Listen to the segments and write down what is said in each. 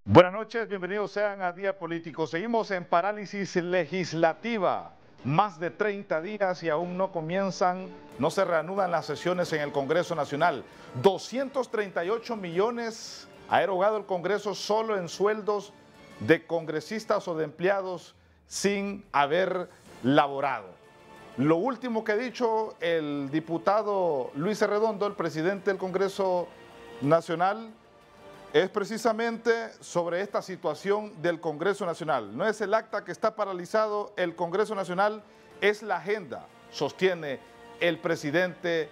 Buenas noches, bienvenidos sean a Día Político. Seguimos en parálisis legislativa. Más de 30 días y aún no se reanudan las sesiones en el Congreso Nacional. 238 millones ha erogado el Congreso solo en sueldos de congresistas o de empleados sin haber laborado. Lo último que ha dicho el diputado Luis Arredondo, el presidente del Congreso Nacional, es precisamente sobre esta situación del Congreso Nacional. No es el acta que está paralizado el Congreso Nacional, es la agenda, sostiene el presidente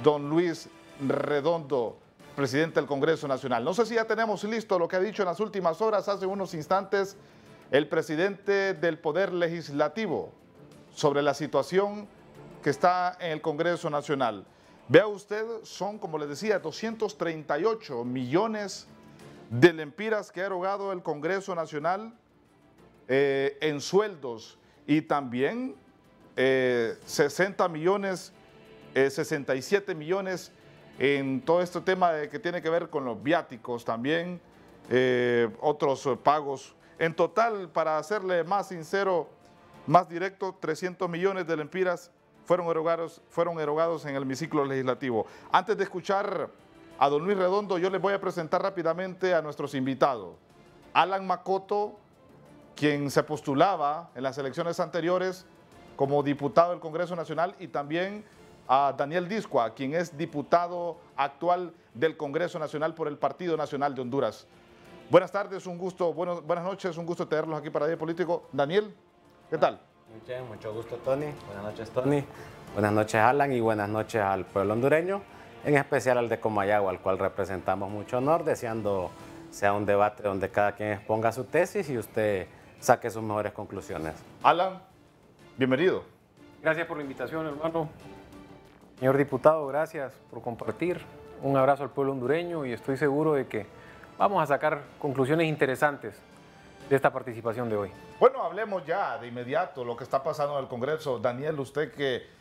don Luis Redondo, presidente del Congreso Nacional. No sé si ya tenemos listo lo que ha dicho en las últimas horas, hace unos instantes, el presidente del Poder Legislativo sobre la situación que está en el Congreso Nacional. Vea usted, son, como les decía, 238 millones de lempiras que ha erogado el Congreso Nacional en sueldos y también 60 millones, 67 millones en todo este tema que tiene que ver con los viáticos también, otros pagos. En total, para hacerle más sincero, más directo, 300 millones de lempiras fueron erogados en el hemiciclo legislativo. Antes de escuchar a don Luis Redondo, yo les voy a presentar rápidamente a nuestros invitados. Alan Macoto, quien se postulaba en las elecciones anteriores como diputado del Congreso Nacional, y también a Daniel Discua, quien es diputado actual del Congreso Nacional por el Partido Nacional de Honduras. Buenas tardes, un gusto, buenas noches, un gusto tenerlos aquí para Día Político. Daniel, ¿qué tal? Mucho gusto, Tony. Buenas noches, Tony. Buenas noches, Alan, y buenas noches al pueblo hondureño, en especial al de Comayagua, al cual representamos mucho honor, deseando sea un debate donde cada quien exponga su tesis y usted saque sus mejores conclusiones. Alan, bienvenido. Gracias por la invitación, hermano. Señor diputado, gracias por compartir. Un abrazo al pueblo hondureño y estoy seguro de que vamos a sacar conclusiones interesantes de esta participación de hoy. Bueno, hablemos ya de inmediato lo que está pasando en el Congreso. Daniel, usted que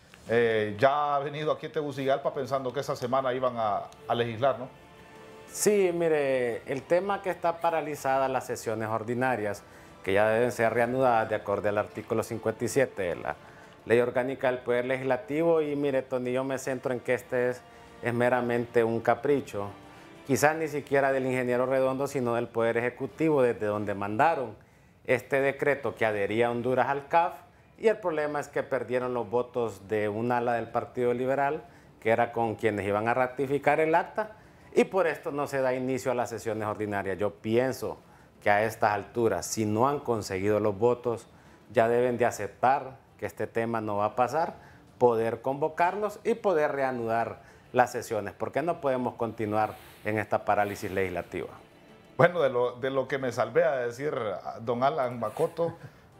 ya ha venido aquí a Tegucigalpa pensando que esa semana iban a legislar, ¿no? Sí, mire, el tema que está paralizada las sesiones ordinarias, que ya deben ser reanudadas de acuerdo al artículo 57 de la Ley Orgánica del Poder Legislativo, y mire, Tony, yo me centro en que este es meramente un capricho, quizás ni siquiera del ingeniero Redondo, sino del Poder Ejecutivo, desde donde mandaron este decreto que adhería a Honduras al CAF, y el problema es que perdieron los votos de un ala del Partido Liberal, que era con quienes iban a ratificar el acta, y por esto no se da inicio a las sesiones ordinarias. Yo pienso que a estas alturas, si no han conseguido los votos, ya deben de aceptar que este tema no va a pasar, poder convocarlos y poder reanudar las sesiones, porque no podemos continuar en esta parálisis legislativa. Bueno, de lo que me salvé a decir don Alan Macoto,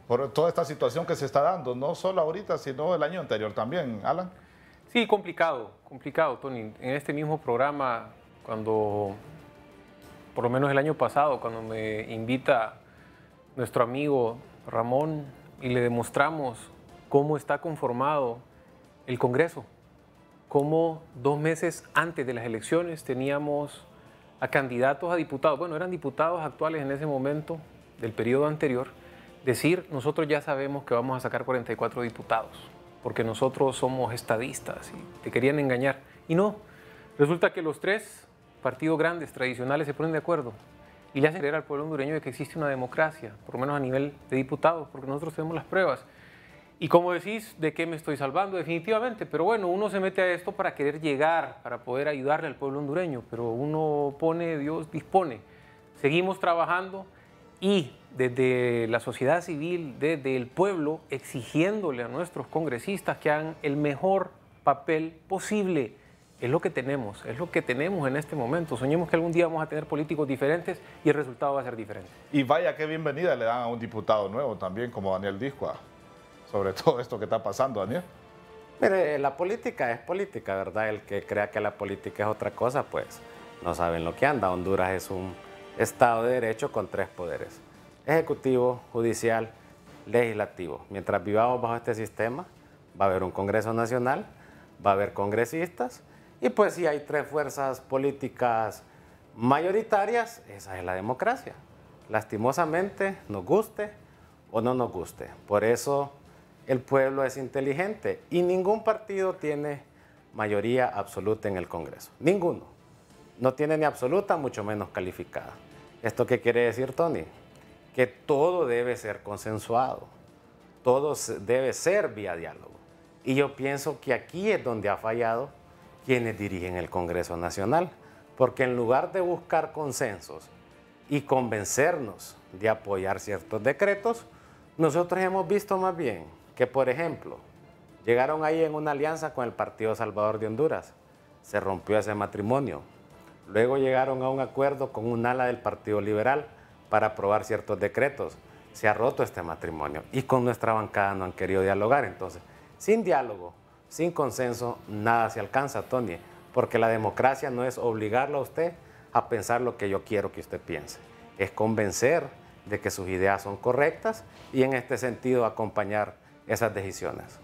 por toda esta situación que se está dando, no solo ahorita, sino el año anterior también, Alan. Sí, complicado, Tony. En este mismo programa, cuando, por lo menos el año pasado, cuando me invita nuestro amigo Ramón y le demostramos cómo está conformado el Congreso, cómo 2 meses antes de las elecciones teníamos a candidatos a diputados, bueno, eran diputados actuales en ese momento del periodo anterior, decir, nosotros ya sabemos que vamos a sacar 44 diputados, porque nosotros somos estadistas y te querían engañar. Y no, resulta que los 3 partidos grandes, tradicionales, se ponen de acuerdo y le hacen creer al pueblo hondureño de que existe una democracia, por lo menos a nivel de diputados, porque nosotros tenemos las pruebas. Y como decís, ¿de qué me estoy salvando? Definitivamente, pero bueno, uno se mete a esto para querer llegar, para poder ayudarle al pueblo hondureño, pero uno pone, Dios dispone. Seguimos trabajando y desde la sociedad civil, desde el pueblo, exigiéndole a nuestros congresistas que hagan el mejor papel posible. Es lo que tenemos en este momento. Soñemos que algún día vamos a tener políticos diferentes y el resultado va a ser diferente. Y vaya qué bienvenida le dan a un diputado nuevo también, como Daniel Discua, sobre todo esto que está pasando, Daniel. Mire, la política es política, ¿verdad? El que crea que la política es otra cosa, pues no saben lo que anda. Honduras es un Estado de Derecho con 3 poderes: ejecutivo, judicial, legislativo. Mientras vivamos bajo este sistema, va a haber un Congreso Nacional, va a haber congresistas, y pues si hay 3 fuerzas políticas mayoritarias, esa es la democracia. lastimosamente, nos guste o no nos guste. Por eso el pueblo es inteligente y ningún partido tiene mayoría absoluta en el Congreso. Ninguno. No tiene ni absoluta, mucho menos calificada. ¿Esto qué quiere decir, Tony? Que todo debe ser consensuado. Todo debe ser vía diálogo. Y yo pienso que aquí es donde ha fallado quienes dirigen el Congreso Nacional. Porque en lugar de buscar consensos y convencernos de apoyar ciertos decretos, nosotros hemos visto más bien que, por ejemplo, llegaron ahí en una alianza con el Partido Salvador de Honduras. Se rompió ese matrimonio. Luego llegaron a un acuerdo con un ala del Partido Liberal para aprobar ciertos decretos. Se ha roto este matrimonio y con nuestra bancada no han querido dialogar. Entonces, sin diálogo, sin consenso, nada se alcanza, Tony, porque la democracia no es obligarlo a usted a pensar lo que yo quiero que usted piense. Es convencer de que sus ideas son correctas y en este sentido acompañar esas decisiones.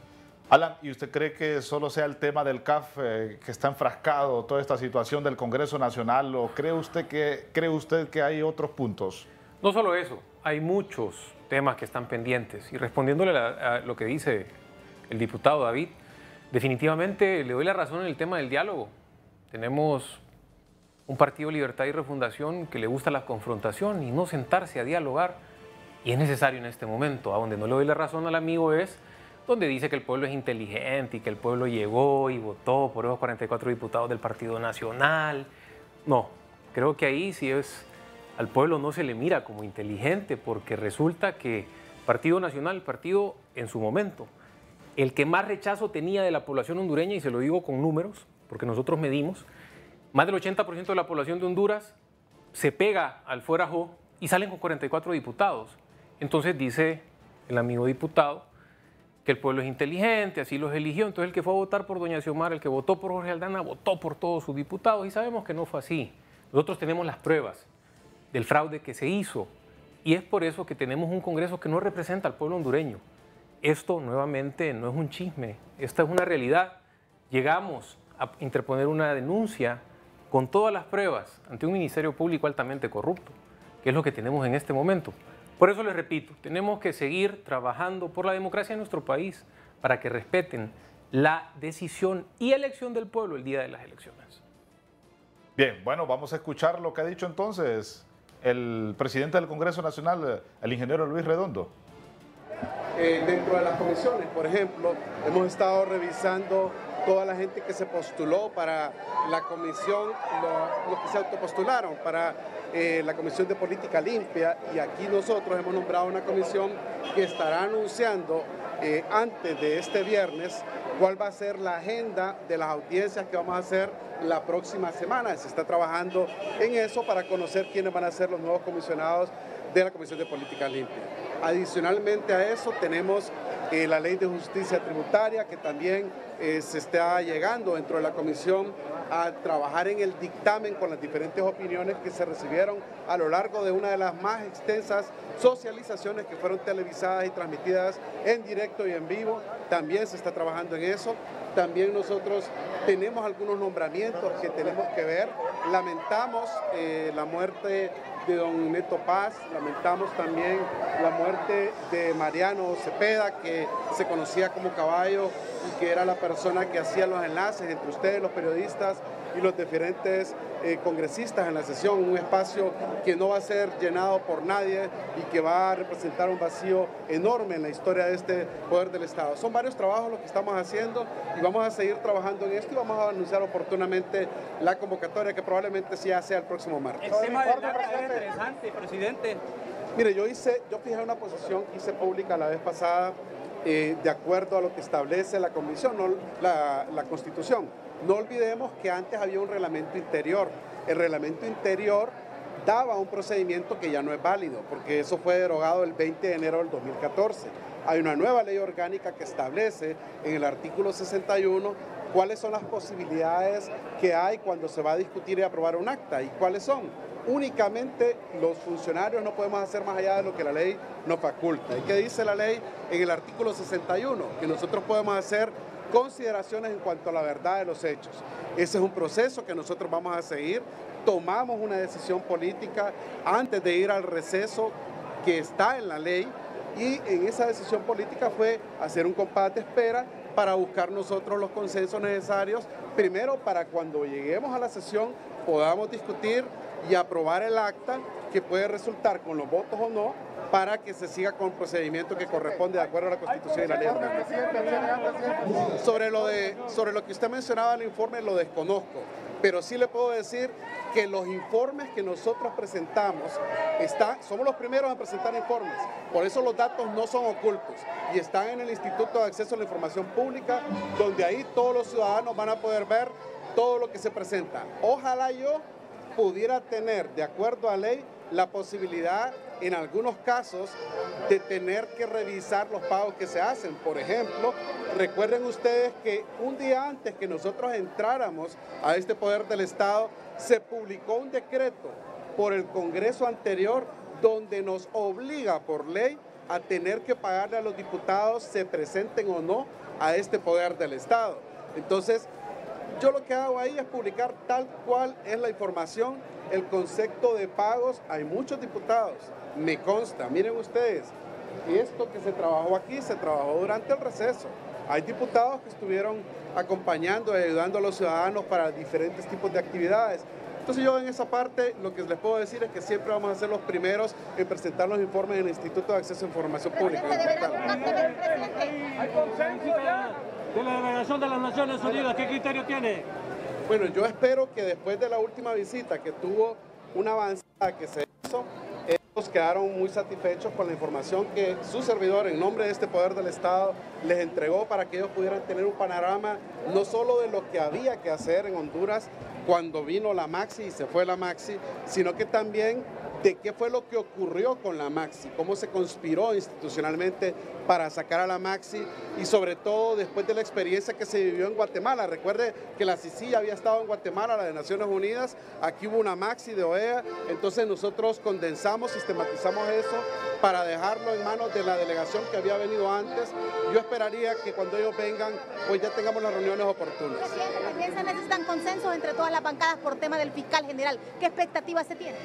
Alan, ¿y usted cree que solo sea el tema del CAF que está enfrascado, toda esta situación del Congreso Nacional, o cree usted que hay otros puntos? No solo eso, hay muchos temas que están pendientes. Y respondiéndole a lo que dice el diputado David, definitivamente le doy la razón en el tema del diálogo. Tenemos un partido Libertad y Refundación que le gusta la confrontación y no sentarse a dialogar. Y es necesario en este momento. A donde no le doy la razón al amigo es donde dice que el pueblo es inteligente y que el pueblo llegó y votó por esos 44 diputados del Partido Nacional. No, creo que ahí sí al pueblo no se le mira como inteligente, porque resulta que Partido Nacional, el partido en su momento, el que más rechazo tenía de la población hondureña, y se lo digo con números, porque nosotros medimos, más del 80% de la población de Honduras se pega al fuera Jo y salen con 44 diputados. Entonces dice el amigo diputado que el pueblo es inteligente, así los eligió. Entonces el que fue a votar por doña Xiomara, el que votó por Jorge Aldana, votó por todos sus diputados, y sabemos que no fue así. Nosotros tenemos las pruebas del fraude que se hizo y es por eso que tenemos un Congreso que no representa al pueblo hondureño. Esto nuevamente no es un chisme, esta es una realidad. Llegamos a interponer una denuncia con todas las pruebas ante un ministerio público altamente corrupto, que es lo que tenemos en este momento. Por eso les repito, tenemos que seguir trabajando por la democracia en nuestro país para que respeten la decisión y elección del pueblo el día de las elecciones. Bien, bueno, vamos a escuchar lo que ha dicho entonces el presidente del Congreso Nacional, el ingeniero Luis Redondo. Dentro de las comisiones, por ejemplo, hemos estado revisando toda la gente que se postuló para la comisión, los que se autopostularon para la Comisión de Política Limpia, y aquí nosotros hemos nombrado una comisión que estará anunciando antes de este viernes cuál va a ser la agenda de las audiencias que vamos a hacer la próxima semana. Se está trabajando en eso para conocer quiénes van a ser los nuevos comisionados de la Comisión de Política Limpia. Adicionalmente a eso tenemos la Ley de Justicia Tributaria, que también se está llegando dentro de la comisión a trabajar en el dictamen con las diferentes opiniones que se recibieron a lo largo de una de las más extensas socializaciones que fueron televisadas y transmitidas en directo y en vivo. También se está trabajando en eso. También nosotros tenemos algunos nombramientos que tenemos que ver. Lamentamos la muerte de don Neto Paz, lamentamos también la muerte de Mariano Cepeda, que se conocía como Caballo y que era la persona que hacía los enlaces entre ustedes, los periodistas, y los diferentes congresistas en la sesión, un espacio que no va a ser llenado por nadie y que va a representar un vacío enorme en la historia de este poder del Estado. Son varios trabajos los que estamos haciendo y vamos a seguir trabajando en esto y vamos a anunciar oportunamente la convocatoria, que probablemente ya sea el próximo martes. El tema del DACA es interesante, presidente. Mire, yo fijé una posición que hice pública la vez pasada de acuerdo a lo que establece la Convención, la Constitución. No olvidemos que antes había un reglamento interior. El reglamento interior daba un procedimiento que ya no es válido, porque eso fue derogado el 20 de enero del 2014. Hay una nueva ley orgánica que establece en el artículo 61 cuáles son las posibilidades que hay cuando se va a discutir y aprobar un acta. ¿Y cuáles son? Únicamente los funcionarios no podemos hacer más allá de lo que la ley nos faculta. ¿Y qué dice la ley en el artículo 61? Que nosotros podemos hacer consideraciones en cuanto a la verdad de los hechos. Ese es un proceso que nosotros vamos a seguir tomamos una decisión política antes de ir al receso que está en la ley, y en esa decisión política fue hacer un compás de espera para buscar nosotros los consensos necesarios, primero para cuando lleguemos a la sesión podamos discutir y aprobar el acta que puede resultar con los votos o no, para que se siga con el procedimiento que corresponde de acuerdo a la Constitución y la ley orgánica. Sobre lo que usted mencionaba en el informe lo desconozco, pero sí le puedo decir que los informes que nosotros presentamos, somos los primeros en presentar informes, por eso los datos no son ocultos y están en el Instituto de Acceso a la Información Pública, donde ahí todos los ciudadanos van a poder ver todo lo que se presenta. Ojalá yo pudiera tener, de acuerdo a ley, la posibilidad en algunos casos de tener que revisar los pagos que se hacen. Por ejemplo, recuerden ustedes que un día antes que nosotros entráramos a este poder del Estado, se publicó un decreto por el Congreso anterior donde nos obliga por ley a tener que pagarle a los diputados, se presenten o no a este poder del Estado. Entonces, yo lo que hago ahí es publicar tal cual es la información, el concepto de pagos. Hay muchos diputados, me consta, miren ustedes, esto que se trabajó aquí se trabajó durante el receso. Hay diputados que estuvieron acompañando y ayudando a los ciudadanos para diferentes tipos de actividades. Entonces yo en esa parte lo que les puedo decir es que siempre vamos a ser los primeros en presentar los informes en el Instituto de Acceso a Información Pública. ¿Hay consenso ya de la delegación de las Naciones Unidas? ¿Qué criterio tiene? Bueno, yo espero que después de la última visita que tuvo una avanzada que se hizo, ellos quedaron muy satisfechos con la información que su servidor, en nombre de este Poder del Estado, les entregó para que ellos pudieran tener un panorama no solo de lo que había que hacer en Honduras cuando vino la Maxi y se fue la Maxi, sino que también de qué fue lo que ocurrió con la Maxi, cómo se conspiró institucionalmente para sacar a la Maxi y sobre todo después de la experiencia que se vivió en Guatemala. Recuerde que la CICI había estado en Guatemala, la de Naciones Unidas, aquí hubo una Maxi de OEA, entonces nosotros condensamos, sistematizamos eso para dejarlo en manos de la delegación que había venido antes. Yo esperaría que cuando ellos vengan, pues ya tengamos las reuniones oportunas. Presidente, también se necesitan consensos entre todas las bancadas por tema del fiscal general. ¿Qué expectativas se tienen?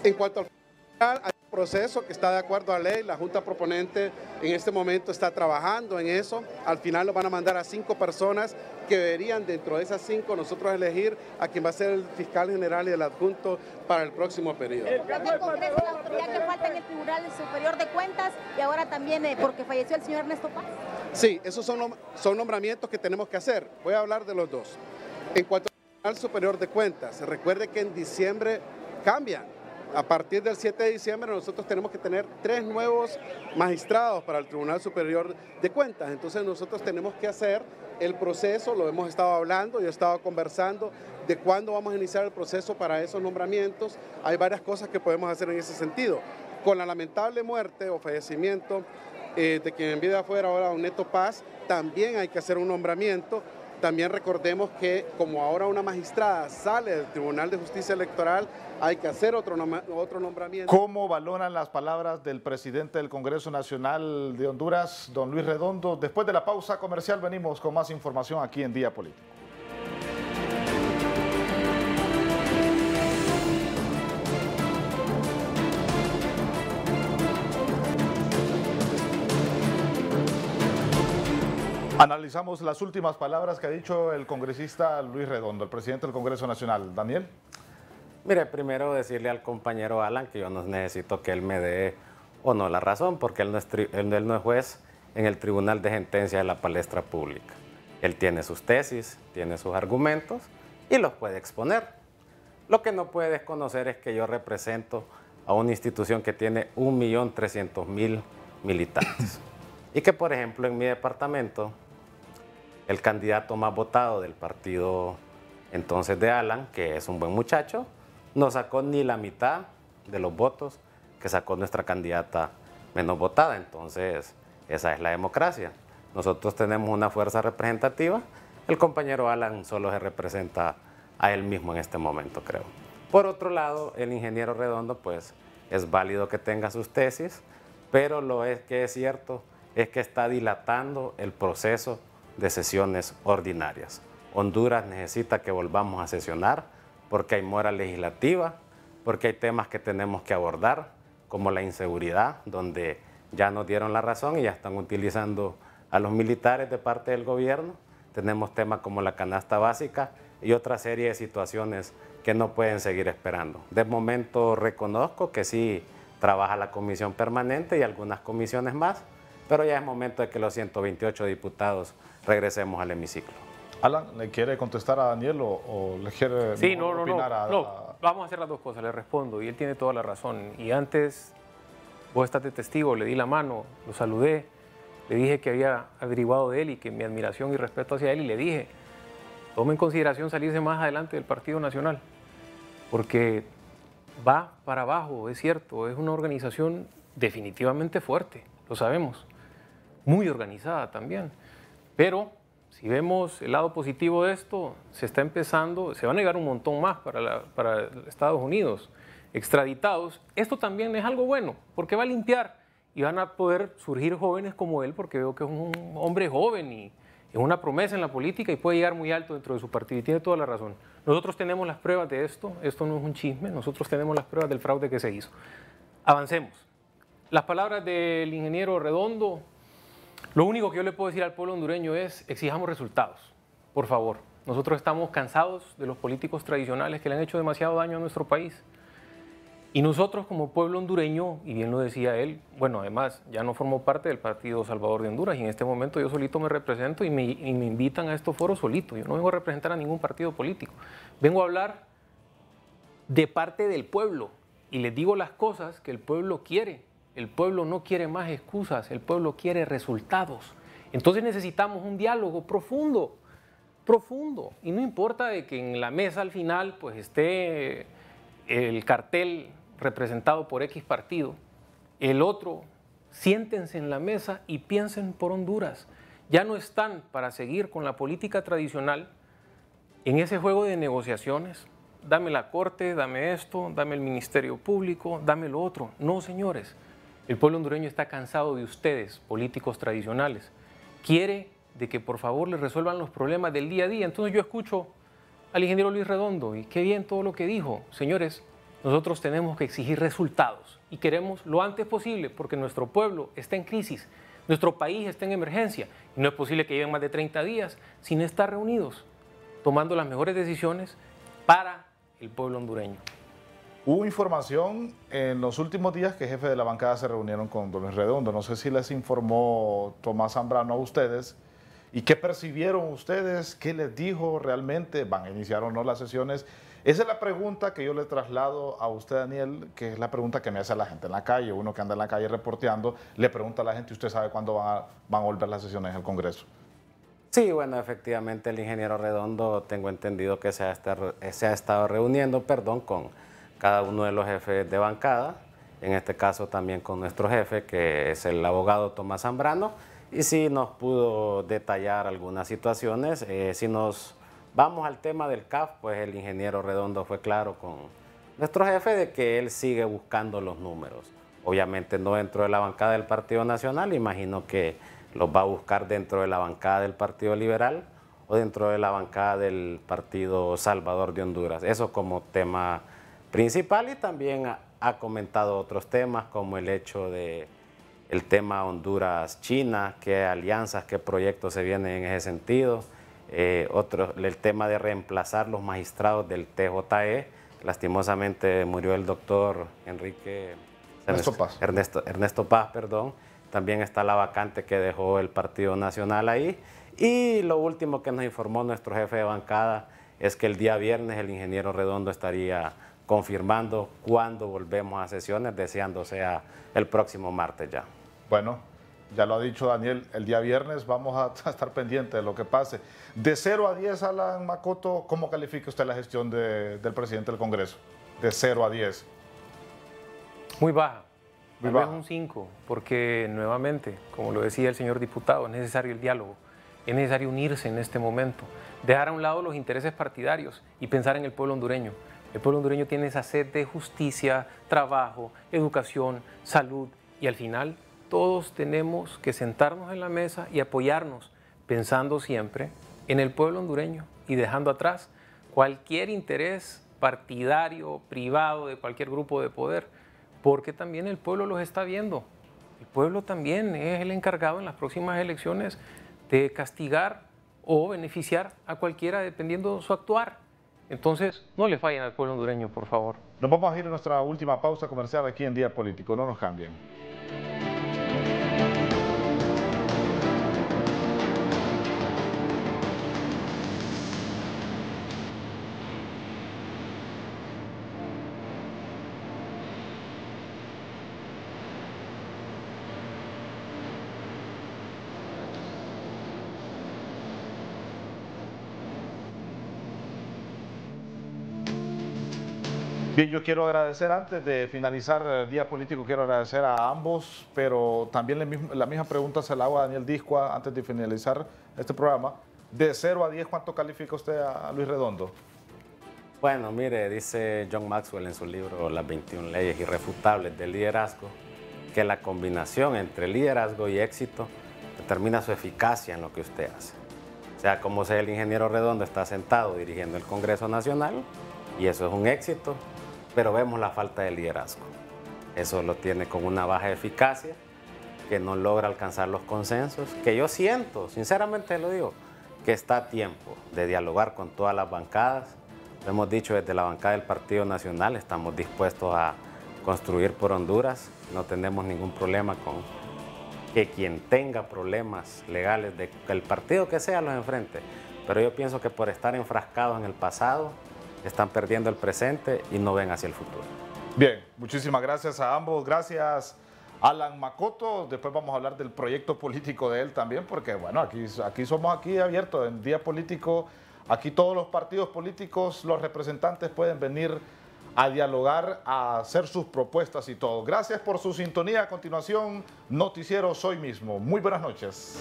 En cuanto al fiscal, hay un proceso que está de acuerdo a ley. La Junta Proponente en este momento está trabajando en eso. Al final lo van a mandar a 5 personas que deberían dentro de esas 5 nosotros elegir a quien va a ser el fiscal general y el adjunto para el próximo periodo. El Congreso, la autoridad que falta en el Tribunal Superior de Cuentas y ahora también porque falleció el señor Ernesto Paz. Sí, esos son nombramientos que tenemos que hacer. Voy a hablar de los dos. En cuanto al Tribunal Superior de Cuentas, recuerde que en diciembre cambian. A partir del 7 de diciembre nosotros tenemos que tener 3 nuevos magistrados para el Tribunal Superior de Cuentas. Entonces nosotros tenemos que hacer el proceso, lo hemos estado hablando, yo he estado conversando de cuándo vamos a iniciar el proceso para esos nombramientos. Hay varias cosas que podemos hacer en ese sentido. Con la lamentable muerte o fallecimiento de quien en vida fuera ahora don Neto Paz, también hay que hacer un nombramiento. También recordemos que como ahora una magistrada sale del Tribunal de Justicia Electoral, hay que hacer otro nombramiento. ¿Cómo valoran las palabras del presidente del Congreso Nacional de Honduras, don Luis Redondo? Después de la pausa comercial venimos con más información aquí en Día Político. Analizamos las últimas palabras que ha dicho el congresista Luis Redondo, el presidente del Congreso Nacional. Daniel. Mire, primero decirle al compañero Alan que yo no necesito que él me dé o no la razón, porque él no es juez en el Tribunal de Sentencia de la Palestra Pública. Él tiene sus tesis, tiene sus argumentos y los puede exponer. Lo que no puede desconocer es que yo represento a una institución que tiene 1.300.000 militantes. Y que, por ejemplo, en mi departamento, el candidato más votado del partido entonces de Alan, que es un buen muchacho, no sacó ni la mitad de los votos que sacó nuestra candidata menos votada. Entonces, esa es la democracia. Nosotros tenemos una fuerza representativa. El compañero Alan solo se representa a él mismo en este momento, creo. Por otro lado, el ingeniero Redondo, pues, es válido que tenga sus tesis, pero lo que es cierto es que está dilatando el proceso de sesiones ordinarias. Honduras necesita que volvamos a sesionar porque hay mora legislativa, porque hay temas que tenemos que abordar, como la inseguridad, donde ya nos dieron la razón y ya están utilizando a los militares de parte del gobierno. Tenemos temas como la canasta básica y otra serie de situaciones que no pueden seguir esperando. De momento reconozco que sí trabaja la comisión permanente y algunas comisiones más, pero ya es momento de que los 128 diputados regresemos al hemiciclo. Alan, ¿le quiere contestar a Daniel o le quiere Sí, opinar no, vamos a hacer las dos cosas, le respondo, y él tiene toda la razón. Y antes, vos estás de testigo, le di la mano, lo saludé, le dije que había averiguado de él y que mi admiración y respeto hacia él, y le dije, tome en consideración salirse más adelante del Partido Nacional, porque va para abajo, es cierto, es una organización definitivamente fuerte, lo sabemos, muy organizada también, pero si vemos el lado positivo de esto, se está empezando, se va a negar un montón más para Estados Unidos, extraditados. Esto también es algo bueno, porque va a limpiar y van a poder surgir jóvenes como él, porque veo que es un hombre joven y es una promesa en la política y puede llegar muy alto dentro de su partido, y tiene toda la razón. Nosotros tenemos las pruebas de esto no es un chisme, nosotros tenemos las pruebas del fraude que se hizo. Avancemos. Las palabras del ingeniero Redondo, lo único que yo le puedo decir al pueblo hondureño es, exijamos resultados, por favor. Nosotros estamos cansados de los políticos tradicionales que le han hecho demasiado daño a nuestro país. Y nosotros como pueblo hondureño, y bien lo decía él, bueno, además ya no formo parte del Partido Salvador de Honduras y en este momento yo solito me represento y me invitan a estos foros solito. Yo no vengo a representar a ningún partido político. Vengo a hablar de parte del pueblo y les digo las cosas que el pueblo quiere. El pueblo no quiere más excusas, el pueblo quiere resultados. Entonces necesitamos un diálogo profundo, profundo. Y no importa de que en la mesa al final pues esté el cartel representado por X partido, el otro, siéntense en la mesa y piensen por Honduras. Ya no están para seguir con la política tradicional en ese juego de negociaciones. Dame la corte, dame esto, dame el Ministerio Público, dame lo otro. No, señores, el pueblo hondureño está cansado de ustedes, políticos tradicionales. Quiere de que por favor les resuelvan los problemas del día a día. Entonces yo escucho al ingeniero Luis Redondo y qué bien todo lo que dijo. Señores, nosotros tenemos que exigir resultados y queremos lo antes posible porque nuestro pueblo está en crisis, nuestro país está en emergencia y no es posible que lleven más de 30 días sin estar reunidos, tomando las mejores decisiones para el pueblo hondureño. Hubo información en los últimos días que jefes de la bancada se reunieron con don Luis Redondo. No sé si les informó Tomás Zambrano a ustedes. ¿Y qué percibieron ustedes? ¿Qué les dijo realmente? ¿Van a iniciar o no las sesiones? Esa es la pregunta que yo le traslado a usted, Daniel, que es la pregunta que me hace la gente en la calle. Uno que anda en la calle reporteando, le pregunta a la gente, ¿usted sabe cuándo van a volver las sesiones al Congreso? Sí, bueno, efectivamente el ingeniero Redondo, tengo entendido que se ha estado reuniendo, con cada uno de los jefes de bancada, en este caso también con nuestro jefe, que es el abogado Tomás Zambrano, y sí nos pudo detallar algunas situaciones. Si nos vamos al tema del CAF, pues el ingeniero Redondo fue claro con nuestro jefe de que él sigue buscando los números. Obviamente no dentro de la bancada del Partido Nacional, imagino que los va a buscar dentro de la bancada del Partido Liberal o dentro de la bancada del Partido Salvador de Honduras. Eso como tema principal, y también ha comentado otros temas como el hecho de el tema Honduras-China, qué alianzas, qué proyectos se vienen en ese sentido. El tema de reemplazar los magistrados del TJE. Lastimosamente murió el doctor Ernesto Paz, perdón. También está la vacante que dejó el Partido Nacional ahí. Y lo último que nos informó nuestro jefe de bancada es que el día viernes el ingeniero Redondo estaría confirmando cuándo volvemos a sesiones, deseando sea el próximo martes ya. Bueno, ya lo ha dicho Daniel, el día viernes vamos a estar pendientes de lo que pase. De 0 a 10, Alan Macoto, ¿cómo califica usted la gestión del presidente del Congreso? De 0 a 10. Muy baja. Muy Tal vez baja. un 5, porque nuevamente, como lo decía el señor diputado, es necesario el diálogo, es necesario unirse en este momento, dejar a un lado los intereses partidarios y pensar en el pueblo hondureño. El pueblo hondureño tiene esa sed de justicia, trabajo, educación, salud, y al final todos tenemos que sentarnos en la mesa y apoyarnos, pensando siempre en el pueblo hondureño y dejando atrás cualquier interés partidario, privado, de cualquier grupo de poder, porque también el pueblo los está viendo. El pueblo también es el encargado en las próximas elecciones de castigar o beneficiar a cualquiera dependiendo de su actuar. Entonces, no le fallen al pueblo hondureño, por favor. Nos vamos a ir a nuestra última pausa comercial aquí en Día Político. No nos cambien. Bien, yo quiero agradecer, antes de finalizar el Día Político, quiero agradecer a ambos, pero también la misma pregunta se la hago a Daniel Discua antes de finalizar este programa. De 0 a 10, ¿cuánto califica usted a Luis Redondo? Bueno, mire, dice John Maxwell en su libro Las 21 leyes irrefutables del liderazgo, que la combinación entre liderazgo y éxito determina su eficacia en lo que usted hace. O sea, como sea, el ingeniero Redondo está sentado dirigiendo el Congreso Nacional, y eso es un éxito, pero vemos la falta de liderazgo. Eso lo tiene con una baja eficacia, que no logra alcanzar los consensos, que yo siento, sinceramente lo digo, que está a tiempo de dialogar con todas las bancadas. Lo hemos dicho desde la bancada del Partido Nacional, estamos dispuestos a construir por Honduras, no tenemos ningún problema con que quien tenga problemas legales, de el partido que sea, los enfrente. Pero yo pienso que por estar enfrascados en el pasado, están perdiendo el presente y no ven hacia el futuro. Bien, muchísimas gracias a ambos. Gracias, Alan Macoto. Después vamos a hablar del proyecto político de él también, porque bueno, aquí somos abiertos en Día Político. Aquí todos los partidos políticos, los representantes pueden venir a dialogar, a hacer sus propuestas y todo. Gracias por su sintonía. A continuación, Noticiero Soy Mismo. Muy buenas noches.